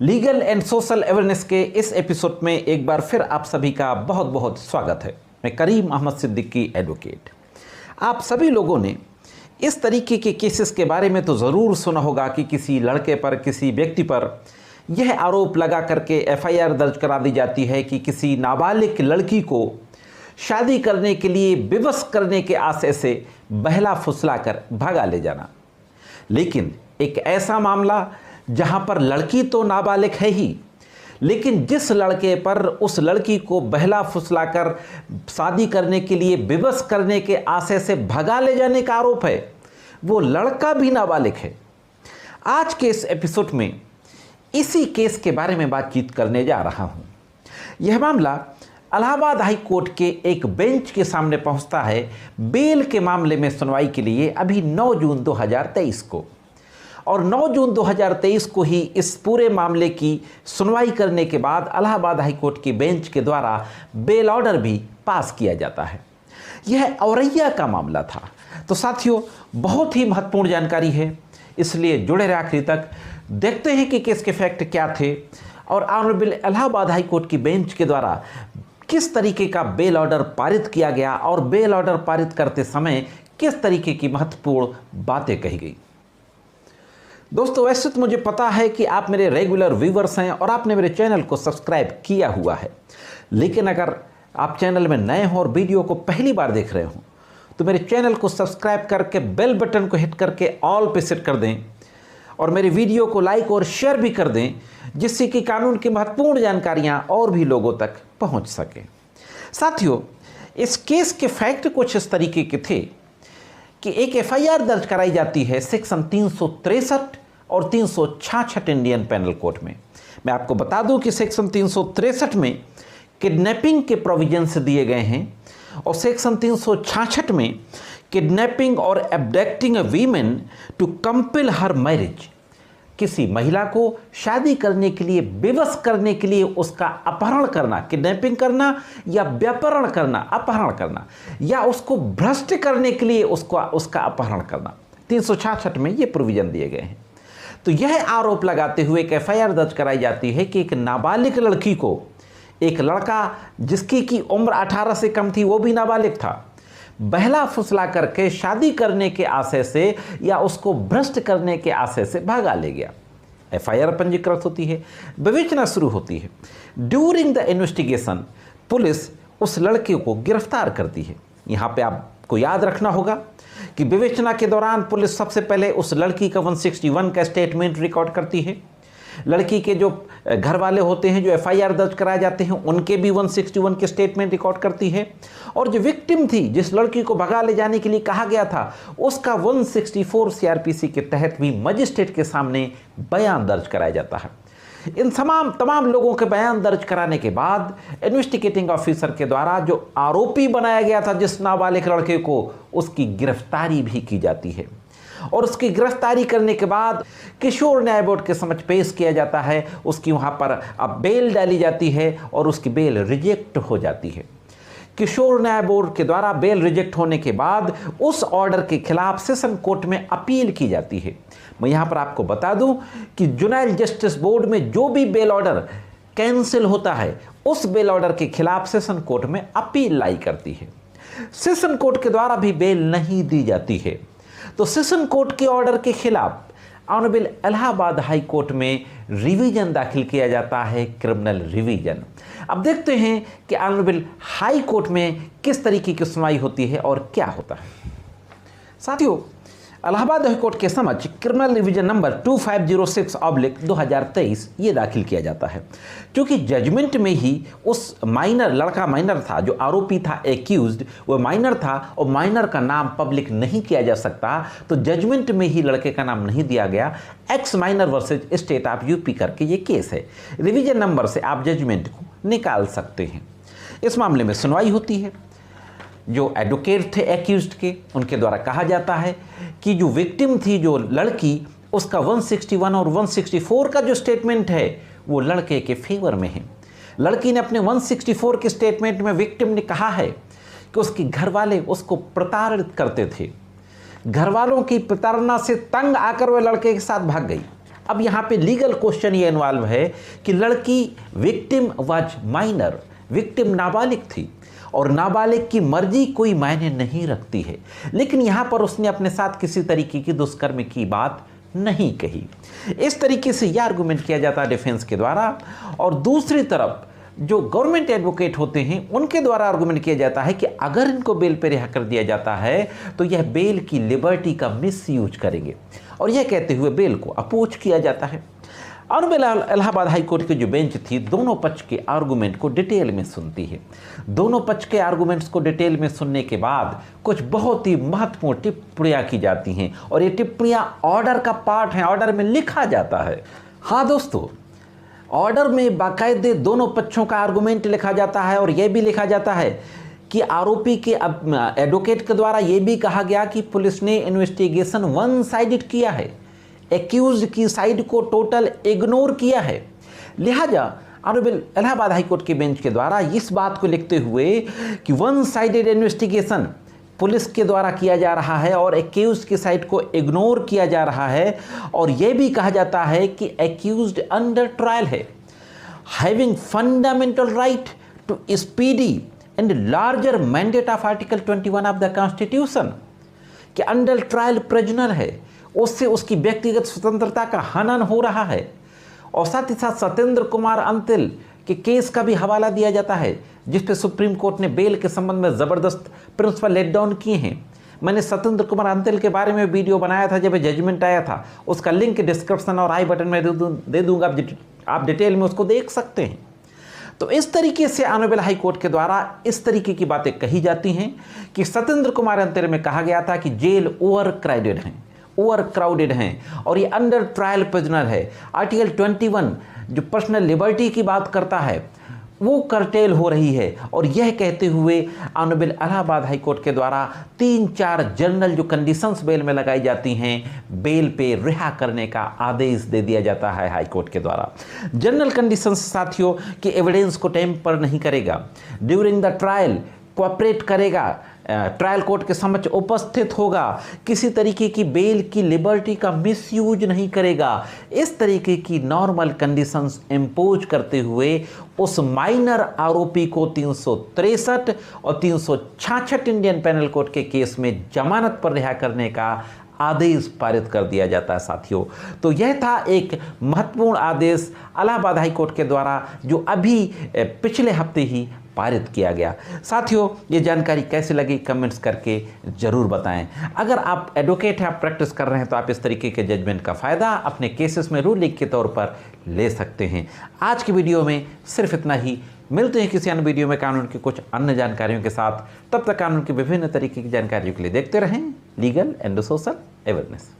Legal and social awareness के इस episode में एक बार फिर आप सभी का बहुत बहुत स्वागत है। मैं करीम अहमद सिद्दीकी एडवोकेट। आप सभी लोगों ने इस तरीके के केसेस के बारे में तो ज़रूर सुना होगा कि किसी लड़के पर, किसी व्यक्ति पर यह आरोप लगा करके एफआईआर दर्ज करा दी जाती है कि किसी नाबालिग लड़की को शादी करने के लिए विवश करने के आशय से बहला फुसला कर भगा ले जाना। लेकिन एक ऐसा मामला जहां पर लड़की तो नाबालिग है ही, लेकिन जिस लड़के पर उस लड़की को बहला फुसला कर शादी करने के लिए विवश करने के आशय से भगा ले जाने का आरोप है, वो लड़का भी नाबालिग है। आज के इस एपिसोड में इसी केस के बारे में बातचीत करने जा रहा हूं। यह मामला इलाहाबाद हाई कोर्ट के एक बेंच के सामने पहुंचता है बेल के मामले में सुनवाई के लिए अभी 9 जून 2023 को। और 9 जून 2023 को ही इस पूरे मामले की सुनवाई करने के बाद इलाहाबाद हाई कोर्ट की बेंच के द्वारा बेल ऑर्डर भी पास किया जाता है। यह औरैया का मामला था। तो साथियों, बहुत ही महत्वपूर्ण जानकारी है, इसलिए जुड़े रहे आखिरी तक। देखते हैं कि केस के फैक्ट क्या थे और ऑनरेबल इलाहाबाद हाई कोर्ट की बेंच के द्वारा किस तरीके का बेल ऑर्डर पारित किया गया और बेल ऑर्डर पारित करते समय किस तरीके की महत्वपूर्ण बातें कही गई। दोस्तों, वैसे तो मुझे पता है कि आप मेरे रेगुलर व्यूवर्स हैं और आपने मेरे चैनल को सब्सक्राइब किया हुआ है, लेकिन अगर आप चैनल में नए हो और वीडियो को पहली बार देख रहे हो तो मेरे चैनल को सब्सक्राइब करके बेल बटन को हिट करके ऑल पे सेट कर दें और मेरे वीडियो को लाइक और शेयर भी कर दें, जिससे कि कानून की महत्वपूर्ण जानकारियां और भी लोगों तक पहुंच सके। साथियों, इस केस के फैक्ट कुछ इस तरीके के थे कि एक एफआईआर दर्ज कराई जाती है सेक्शन 363 और 366 इंडियन पेनल कोड में। मैं आपको बता दूं कि सेक्शन 363 में किडनैपिंग के प्रोविजंस दिए गए हैं और सेक्शन 366 में किडनैपिंग और abducting a women to compel her marriage, किसी महिला को शादी करने के लिए विवश करने के लिए उसका अपहरण करना, किडनैपिंग करना या व्यापहरण करना, अपहरण करना, या उसको भ्रष्ट करने के लिए उसका अपहरण करना, 366 में ये प्रोविजन दिए गए हैं। तो यह आरोप लगाते हुए एक एफआईआर दर्ज कराई जाती है कि एक नाबालिग लड़की को एक लड़का जिसकी की उम्र 18 से कम थी, वो भी नाबालिग था, बहला फुसला करके शादी करने के आशय से या उसको भ्रष्ट करने के आशय से भागा ले गया। एफआईआर पंजीकृत होती है, विवेचना शुरू होती है। ड्यूरिंग द इन्वेस्टिगेशन पुलिस उस लड़के को गिरफ्तार करती है। यहाँ पे आपको याद रखना होगा कि विवेचना के दौरान पुलिस सबसे पहले उस लड़की का 161 का स्टेटमेंट रिकॉर्ड करती है। लड़की के जो घर वाले होते हैं, जो एफआईआर दर्ज कराए जाते हैं, उनके भी 161 के स्टेटमेंट रिकॉर्ड करती है। और जो विक्टिम थी, जिस लड़की को भगा ले जाने के लिए कहा गया था, उसका 164 सीआरपीसी के तहत भी मजिस्ट्रेट के सामने बयान दर्ज कराया जाता है। इन तमाम लोगों के बयान दर्ज कराने के बाद इन्वेस्टिगेटिंग ऑफिसर के द्वारा जो आरोपी बनाया गया था जिस नाबालिग लड़के को, उसकी गिरफ्तारी भी की जाती है। और उसकी गिरफ्तारी करने के बाद किशोर न्याय बोर्ड के समक्ष पेश किया जाता है। उसकी वहाँ पर अब बेल डाली जाती है और उसकी बेल रिजेक्ट हो जाती है। किशोर न्याय बोर्ड के द्वारा बेल रिजेक्ट होने के बाद उस ऑर्डर के खिलाफ सेशन कोर्ट में अपील की जाती है। मैं यहाँ पर आपको बता दूं कि जुवेनाइल जस्टिस बोर्ड में जो भी बेल ऑर्डर कैंसिल होता है, उस बेल ऑर्डर के खिलाफ सेशन कोर्ट में अपील लाई करती है। सेशन कोर्ट के द्वारा भी बेल नहीं दी जाती है, तो सेशन कोर्ट के ऑर्डर के खिलाफ ऑनरेबल इलाहाबाद हाई कोर्ट में रिवीजन दाखिल किया जाता है, क्रिमिनल रिवीजन। अब देखते हैं कि ऑनरेबल हाई कोर्ट में किस तरीके की सुनवाई होती है और क्या होता है। साथियों, इलाहाबाद हाई कोर्ट के समक्ष क्रिमिनल रिवीजन नंबर 2506/2023 ये दाखिल किया जाता है। क्योंकि जजमेंट में ही उस लड़का माइनर था, जो आरोपी था, एक्यूज्ड, वो माइनर था और माइनर का नाम पब्लिक नहीं किया जा सकता, तो जजमेंट में ही लड़के का नाम नहीं दिया गया। X minor versus state of UP करके ये केस है। रिवीजन नंबर से आप जजमेंट को निकाल सकते हैं। इस मामले में सुनवाई होती है। जो एडवोकेट थे एक्यूज्ड के, उनके द्वारा कहा जाता है कि जो विक्टिम थी, जो लड़की, उसका 161 और 164 का जो स्टेटमेंट है वो लड़के के फेवर में है। लड़की ने अपने 164 के स्टेटमेंट में विक्टिम ने कहा है कि उसके घर वाले उसको प्रताड़ित करते थे। घर वालों की प्रताड़ना से तंग आकर वह लड़के के साथ भाग गई। अब यहाँ पे लीगल क्वेश्चन ये इन्वॉल्व है कि लड़की विक्टिम वाज माइनर, विक्टिम नाबालिग थी और नाबालिग की मर्जी कोई मायने नहीं रखती है, लेकिन यहाँ पर उसने अपने साथ किसी तरीके की दुष्कर्म की बात नहीं कही। इस तरीके से यह आर्गूमेंट किया जाता है डिफेंस के द्वारा, और दूसरी तरफ जो गवर्नमेंट एडवोकेट होते हैं उनके द्वारा आर्गूमेंट किया जाता है कि अगर इनको बेल पे रिहा कर दिया जाता है तो यह बेल की लिबर्टी का मिसयूज करेंगे, और यह कहते हुए बेल को अपोज किया जाता है। ऑनरेबल इलाहाबाद हाई कोर्ट की जो बेंच थी दोनों पक्ष के आर्गूमेंट को डिटेल में सुनती है। दोनों पक्ष के आर्गूमेंट्स को डिटेल में सुनने के बाद कुछ बहुत ही महत्वपूर्ण टिप्पणियां की जाती हैं, और ये टिप्पणियां ऑर्डर का पार्ट हैं, ऑर्डर में लिखा जाता है। हाँ दोस्तों, ऑर्डर में बाकायदे दोनों पक्षों का आर्गूमेंट लिखा जाता है, और यह भी लिखा जाता है कि आरोपी के एडवोकेट के द्वारा यह भी कहा गया कि पुलिस ने इन्वेस्टिगेशन वन साइडेड किया है, एक्यूज की साइड को टोटल इग्नोर किया है। लिहाजा ऑनरेबल इलाहाबाद हाई कोर्ट के बेंच के द्वारा इस बात को लिखते हुए कि वन साइडेड इन्वेस्टिगेशन पुलिस के द्वारा किया जा रहा है और एक्यूज की साइड को इग्नोर किया जा रहा है, और यह भी कहा जाता है कि एक्यूज्ड अंडर ट्रायल है, having fundamental right to speedy and larger mandate of article 21 of the constitution, कि अंडर ट्रायल प्रिजनर है, उससे उसकी व्यक्तिगत स्वतंत्रता का हनन हो रहा है। और साथ ही साथ सत्येंद्र कुमार अंतिल के केस का भी हवाला दिया जाता है, जिस पे सुप्रीम कोर्ट ने बेल के संबंध में ज़बरदस्त प्रिंसिपल लेट डाउन किए हैं। मैंने सत्येंद्र कुमार अंतिल के बारे में वीडियो बनाया था जब जजमेंट आया था, उसका लिंक डिस्क्रिप्शन और आई बटन में दे दूंगा, आप डिटेल में उसको देख सकते हैं। तो इस तरीके से ऑनरेबल हाई कोर्ट के द्वारा इस तरीके की बातें कही जाती हैं कि सत्येंद्र कुमार अंतिल में कहा गया था कि जेल ओवर क्राउडेड हैं और ये अंडर ट्रायल प्रिजनर है। आर्टिकल 21 जो पर्सनल लिबर्टी की बात करता है वो करटेल हो रही है, और यह कहते हुए ऑनरेबल इलाहाबाद हाई कोर्ट के द्वारा 3-4 जनरल जो कंडीशंस बेल में लगाई जाती हैं, बेल पे रिहा करने का आदेश दे दिया जाता है हाई कोर्ट के द्वारा। जनरल कंडीशंस साथियों कि एविडेंस को टेम्पर नहीं करेगा, ड्यूरिंग द ट्रायल कोऑपरेट करेगा, ट्रायल कोर्ट के समक्ष उपस्थित होगा, किसी तरीके की बेल की लिबर्टी का मिसयूज नहीं करेगा। इस तरीके की नॉर्मल कंडीशंस इम्पोज करते हुए उस माइनर आरोपी को 363 और 366 इंडियन पेनल कोड के केस में जमानत पर रिहा करने का आदेश पारित कर दिया जाता है साथियों। तो यह था एक महत्वपूर्ण आदेश इलाहाबाद हाई कोर्ट के द्वारा जो अभी पिछले हफ्ते ही पारित किया गया। साथियों, ये जानकारी कैसी लगी कमेंट्स करके ज़रूर बताएं। अगर आप एडवोकेट हैं, आप प्रैक्टिस कर रहे हैं, तो आप इस तरीके के जजमेंट का फ़ायदा अपने केसेस में रूलिंग के तौर पर ले सकते हैं। आज की वीडियो में सिर्फ इतना ही। मिलते हैं किसी अन्य वीडियो में कानून की कुछ अन्य जानकारियों के साथ। तब तक कानून की विभिन्न तरीके की जानकारियों के लिए देखते रहें लीगल एंड सोशल अवेयरनेस।